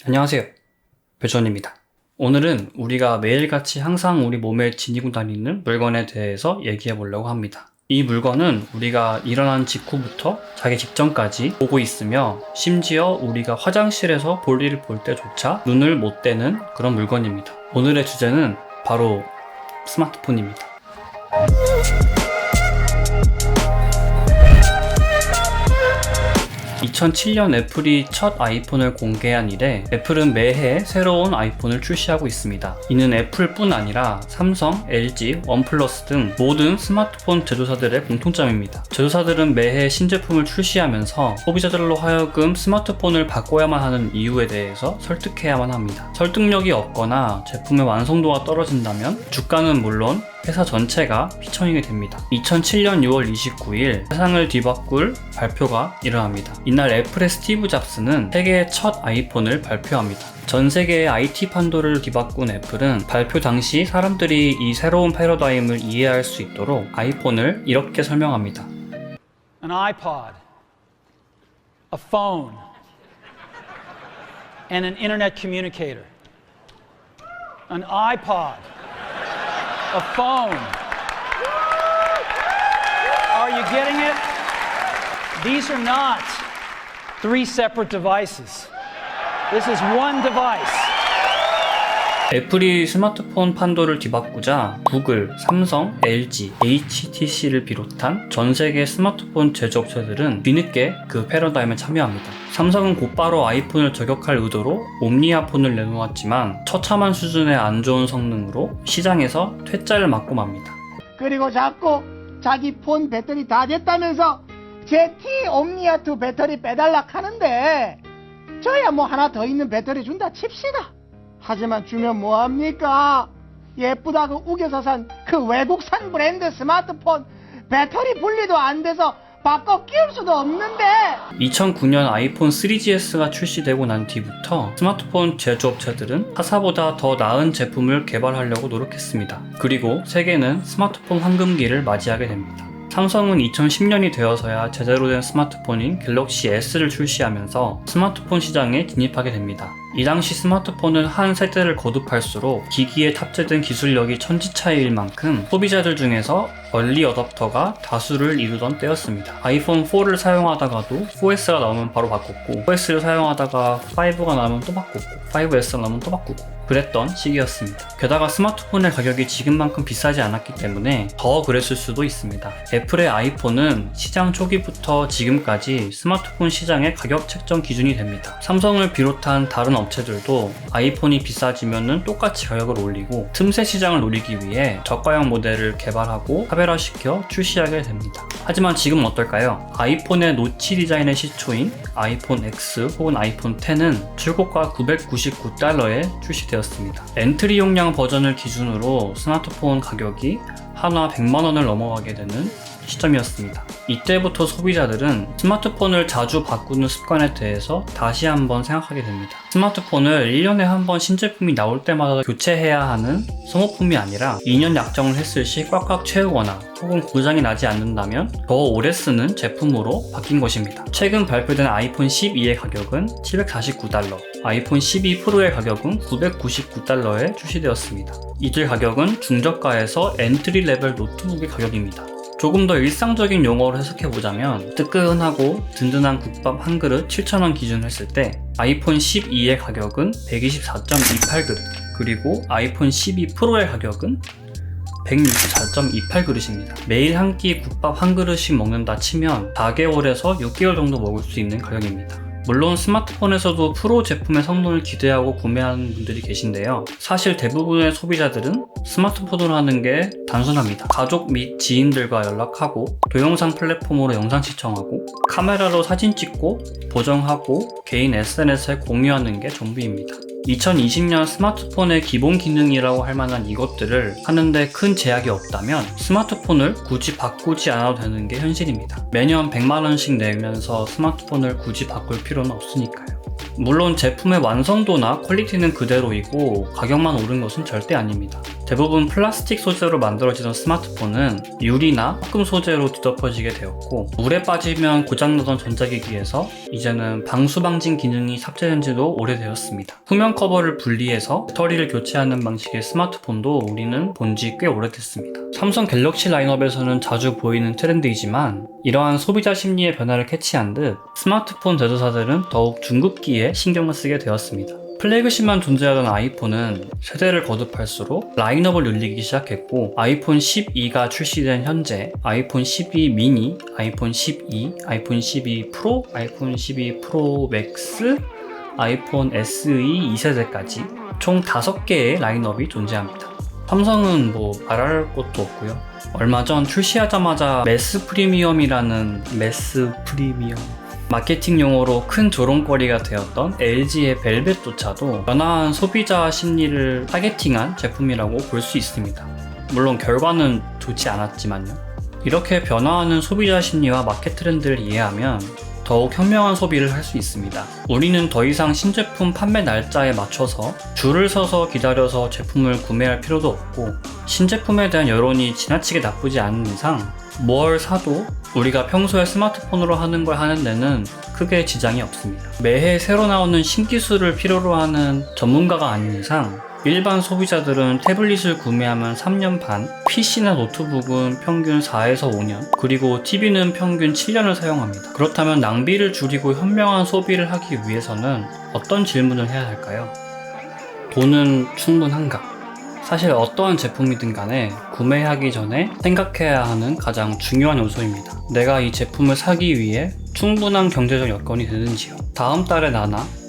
안녕하세요, 배전입니다. 오늘은 우리가 매일같이 항상 우리 몸에 지니고 다니는 물건에 대해서 얘기해 보려고 합니다. 이 물건은 우리가 일어난 직후부터 자기 직전까지 보고 있으며 심지어 우리가 화장실에서 볼일을 볼 때조차 눈을 못 떼는 그런 물건입니다. 오늘의 주제는 바로 스마트폰입니다. 2007년 애플이 첫 아이폰을 공개한 이래 애플은 매해 새로운 아이폰을 출시하고 있습니다. 이는 애플뿐 아니라 삼성, LG, 원플러스 등 모든 스마트폰 제조사들의 공통점입니다. 제조사들은 매해 신제품을 출시하면서 소비자들로 하여금 스마트폰을 바꿔야만 하는 이유에 대해서 설득해야만 합니다. 설득력이 없거나 제품의 완성도가 떨어진다면 주가는 물론 회사 전체가 휘청이게 됩니다. 2007년 6월 29일 세상을 뒤바꿀 발표가 일어납니다. 이날 애플의 스티브 잡스는 세계의 첫 아이폰을 발표합니다. 전 세계의 IT 판도를 뒤바꾼 애플은 발표 당시 사람들이 이 새로운 패러다임을 이해할 수 있도록 아이폰을 이렇게 설명합니다. An iPod, a phone, and an internet communicator. An iPod, a phone. Are you getting it? These are not three separate devices. This is one device. 애플이 스마트폰 판도를 뒤바꾸자 구글, 삼성, LG, HTC를 비롯한 전 세계 스마트폰 제조업체들은 뒤늦게 그 패러다임에 참여합니다. 삼성은 곧바로 아이폰을 저격할 의도로 옴니아폰을 내놓았지만 처참한 수준의 안 좋은 성능으로 시장에서 퇴짜를 맞고 맙니다. 그리고 자꾸 자기 폰 배터리 다 됐다면서 ZT 옴니아2 배터리 빼달라 하는데 저야 뭐 하나 더 있는 배터리 준다 칩시다. 하지만 주면 뭐합니까? 예쁘다고 우겨서 산 그 외국산 브랜드 스마트폰 배터리 분리도 안 돼서 바꿔 끼울 수도 없는데. 2009년 아이폰 3GS가 출시되고 난 뒤부터 스마트폰 제조업체들은 타사보다 더 나은 제품을 개발하려고 노력했습니다. 그리고 세계는 스마트폰 황금기를 맞이하게 됩니다. 삼성은 2010년이 되어서야 제대로 된 스마트폰인 갤럭시 S를 출시하면서 스마트폰 시장에 진입하게 됩니다. 이 당시 스마트폰은 한 세대를 거듭할수록 기기에 탑재된 기술력이 천지차이일 만큼 소비자들 중에서 얼리 어댑터가 다수를 이루던 때였습니다. 아이폰 4를 사용하다가도 4S가 나오면 바로 바꿨고 4S를 사용하다가 5가 나오면 또 바꿨고 5S가 나오면 또 바꾸고 그랬던 시기였습니다. 게다가 스마트폰의 가격이 지금만큼 비싸지 않았기 때문에 더 그랬을 수도 있습니다. 애플의 아이폰은 시장 초기부터 지금까지 스마트폰 시장의 가격 책정 기준이 됩니다. 삼성을 비롯한 다른 업체들도 아이폰이 비싸지면 똑같이 가격을 올리고 틈새 시장을 노리기 위해 저가형 모델을 개발하고 차별화시켜 출시하게 됩니다. 하지만 지금 어떨까요? 아이폰의 노치 디자인의 시초인 아이폰 X 혹은 아이폰 X는 출고가 $999에 출시되었습니다. 엔트리 용량 버전을 기준으로 스마트폰 가격이 하나 100만원을 넘어가게 되는 시점이었습니다. 이때부터 소비자들은 스마트폰을 자주 바꾸는 습관에 대해서 다시 한번 생각하게 됩니다. 스마트폰을 1년에 한 번 신제품이 나올 때마다 교체해야 하는 소모품이 아니라 2년 약정을 했을 시 꽉꽉 채우거나 혹은 고장이 나지 않는다면 더 오래 쓰는 제품으로 바뀐 것입니다. 최근 발표된 아이폰 12의 가격은 $749, 아이폰 12 프로의 가격은 $999에 출시되었습니다. 이들 가격은 중저가에서 엔트리 레벨 노트북의 가격입니다. 조금 더 일상적인 용어로 해석해보자면 뜨끈하고 든든한 국밥 한 그릇 7,000원 기준으로 했을 때 아이폰 12의 가격은 124.28그릇 그리고 아이폰 12 프로의 가격은 164.28그릇입니다. 매일 한 끼 국밥 한 그릇씩 먹는다 치면 4개월에서 6개월 정도 먹을 수 있는 가격입니다. 물론 스마트폰에서도 프로 제품의 성능을 기대하고 구매하는 분들이 계신데요. 사실 대부분의 소비자들은 스마트폰으로 하는 게 단순합니다. 가족 및 지인들과 연락하고 동영상 플랫폼으로 영상 시청하고 카메라로 사진 찍고 보정하고 개인 SNS에 공유하는 게 전부입니다. 2020년 스마트폰의 기본 기능이라고 할 만한 이것들을 하는데 큰 제약이 없다면 스마트폰을 굳이 바꾸지 않아도 되는 게 현실입니다. 매년 100만원씩 내면서 스마트폰을 굳이 바꿀 필요는 없으니까요. 물론 제품의 완성도나 퀄리티는 그대로이고 가격만 오른 것은 절대 아닙니다. 대부분 플라스틱 소재로 만들어지던 스마트폰은 유리나 흑금 소재로 뒤덮어지게 되었고, 물에 빠지면 고장나던 전자기기에서 이제는 방수방진 기능이 탑재된 지도 오래되었습니다. 후면 커버를 분리해서 배터리를 교체하는 방식의 스마트폰도 우리는 본 지 꽤 오래됐습니다. 삼성 갤럭시 라인업에서는 자주 보이는 트렌드이지만, 이러한 소비자 심리의 변화를 캐치한 듯 스마트폰 제조사들은 더욱 중급기에 신경을 쓰게 되었습니다. 플래그십만 존재하던 아이폰은 세대를 거듭할수록 라인업을 늘리기 시작했고, 아이폰 12가 출시된 현재 아이폰 12 미니, 아이폰 12, 아이폰 12 프로, 아이폰 12 프로 맥스, 아이폰 SE 2세대까지 총 5개의 라인업이 존재합니다. 삼성은 뭐 말할 것도 없고요. 얼마 전 출시하자마자 매스 프리미엄 마케팅 용어로 큰 조롱거리가 되었던 LG의 벨벳조차도 변화한 소비자 심리를 타겟팅한 제품이라고 볼 수 있습니다. 물론 결과는 좋지 않았지만요. 이렇게 변화하는 소비자 심리와 마켓 트렌드를 이해하면 더욱 현명한 소비를 할 수 있습니다. 우리는 더 이상 신제품 판매 날짜에 맞춰서 줄을 서서 기다려서 제품을 구매할 필요도 없고, 신제품에 대한 여론이 지나치게 나쁘지 않은 이상 뭘 사도 우리가 평소에 스마트폰으로 하는 걸 하는 데는 크게 지장이 없습니다. 매해 새로 나오는 신기술을 필요로 하는 전문가가 아닌 이상 일반 소비자들은 태블릿을 구매하면 3년 반, PC나 노트북은 평균 4에서 5년, 그리고 TV는 평균 7년을 사용합니다. 그렇다면 낭비를 줄이고 현명한 소비를 하기 위해서는 어떤 질문을 해야 할까요? 돈은 충분한가? 사실 어떠한 제품이든 간에 구매하기 전에 생각해야 하는 가장 중요한 요소입니다. 내가 이 제품을 사기 위해 충분한 경제적 여건이 되는지요. 다음 달에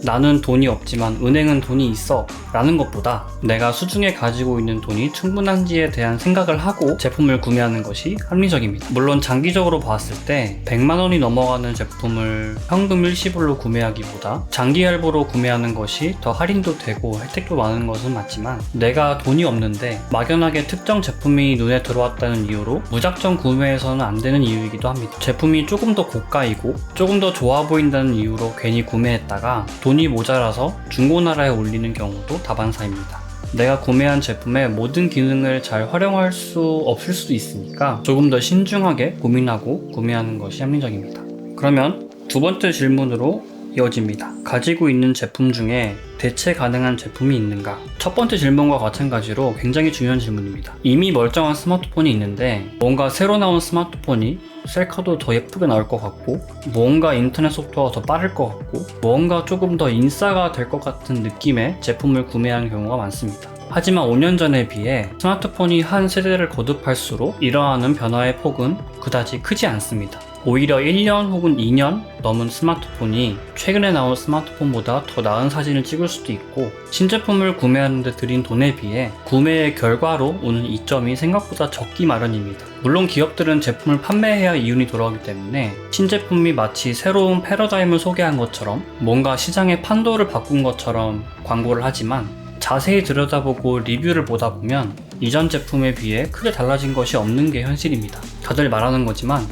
나는 돈이 없지만 은행은 돈이 있어 라는 것보다 내가 수중에 가지고 있는 돈이 충분한지에 대한 생각을 하고 제품을 구매하는 것이 합리적입니다. 물론 장기적으로 봤을 때 100만 원이 넘어가는 제품을 현금 일시불로 구매하기보다 장기 할부로 구매하는 것이 더 할인도 되고 혜택도 많은 것은 맞지만, 내가 돈이 없는데 막연하게 특정 제품이 눈에 들어왔다는 이유로 무작정 구매해서는 안 되는 이유이기도 합니다. 제품이 조금 더 고가이고 조금 더 좋아 보인다는 이유로 괜히 구매했다가 돈이 모자라서 중고나라에 올리는 경우도 다반사입니다. 내가 구매한 제품의 모든 기능을 잘 활용할 수 없을 수도 있으니까 조금 더 신중하게 고민하고 구매하는 것이 합리적입니다. 그러면 두 번째 질문으로 이어집니다. 가지고 있는 제품 중에 대체 가능한 제품이 있는가? 첫 번째 질문과 마찬가지로 굉장히 중요한 질문입니다. 이미 멀쩡한 스마트폰이 있는데 뭔가 새로 나온 스마트폰이 셀카도 더 예쁘게 나올 것 같고, 뭔가 인터넷 속도가 더 빠를 것 같고, 뭔가 조금 더 인싸가 될 것 같은 느낌의 제품을 구매하는 경우가 많습니다. 하지만 5년 전에 비해 스마트폰이 한 세대를 거듭할수록 일어나는 변화의 폭은 그다지 크지 않습니다. 오히려 1년 혹은 2년 넘은 스마트폰이 최근에 나온 스마트폰보다 더 나은 사진을 찍을 수도 있고, 신제품을 구매하는 데 들인 돈에 비해 구매의 결과로 오는 이점이 생각보다 적기 마련입니다. 물론 기업들은 제품을 판매해야 이윤이 돌아오기 때문에 신제품이 마치 새로운 패러다임을 소개한 것처럼, 뭔가 시장의 판도를 바꾼 것처럼 광고를 하지만, 자세히 들여다보고 리뷰를 보다 보면 이전 제품에 비해 크게 달라진 것이 없는 게 현실입니다. 다들 말하는 거지만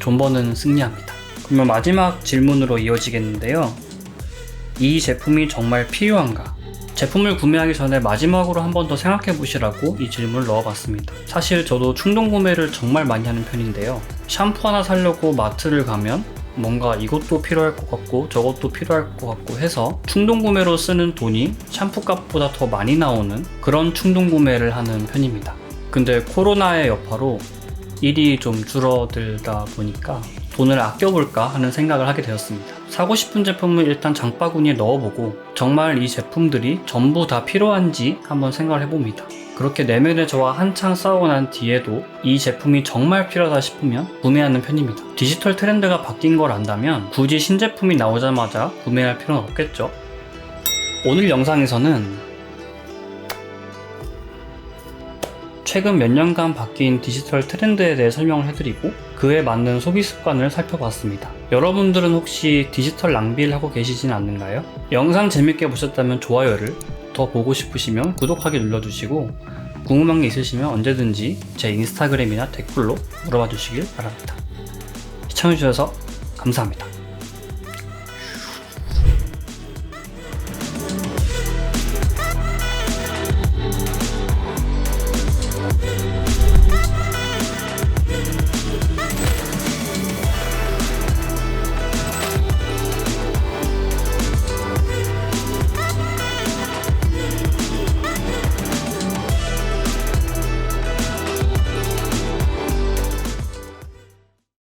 존버는 승리합니다. 그러면 마지막 질문으로 이어지겠는데요. 이 제품이 정말 필요한가? 제품을 구매하기 전에 마지막으로 한 번 더 생각해 보시라고 이 질문을 넣어봤습니다. 사실 저도 충동 구매를 정말 많이 하는 편인데요. 샴푸 하나 사려고 마트를 가면 뭔가 이것도 필요할 것 같고 저것도 필요할 것 같고 해서 충동 구매로 쓰는 돈이 샴푸 값보다 더 많이 나오는 그런 충동 구매를 하는 편입니다. 근데 코로나의 여파로 일이 좀 줄어들다 보니까 돈을 아껴볼까 하는 생각을 하게 되었습니다. 사고 싶은 제품을 일단 장바구니에 넣어보고 정말 이 제품들이 전부 다 필요한지 한번 생각을 해봅니다. 그렇게 내면의 저와 한창 싸우고 난 뒤에도 이 제품이 정말 필요하다 싶으면 구매하는 편입니다. 디지털 트렌드가 바뀐 걸 안다면 굳이 신제품이 나오자마자 구매할 필요는 없겠죠. 오늘 영상에서는 최근 몇 년간 바뀐 디지털 트렌드에 대해 설명을 해드리고 그에 맞는 소비 습관을 살펴봤습니다. 여러분들은 혹시 디지털 낭비를 하고 계시지는 않는가요? 영상 재밌게 보셨다면 좋아요를, 더 보고 싶으시면 구독하기 눌러주시고 궁금한 게 있으시면 언제든지 제 인스타그램이나 댓글로 물어봐 주시길 바랍니다. 시청해주셔서 감사합니다.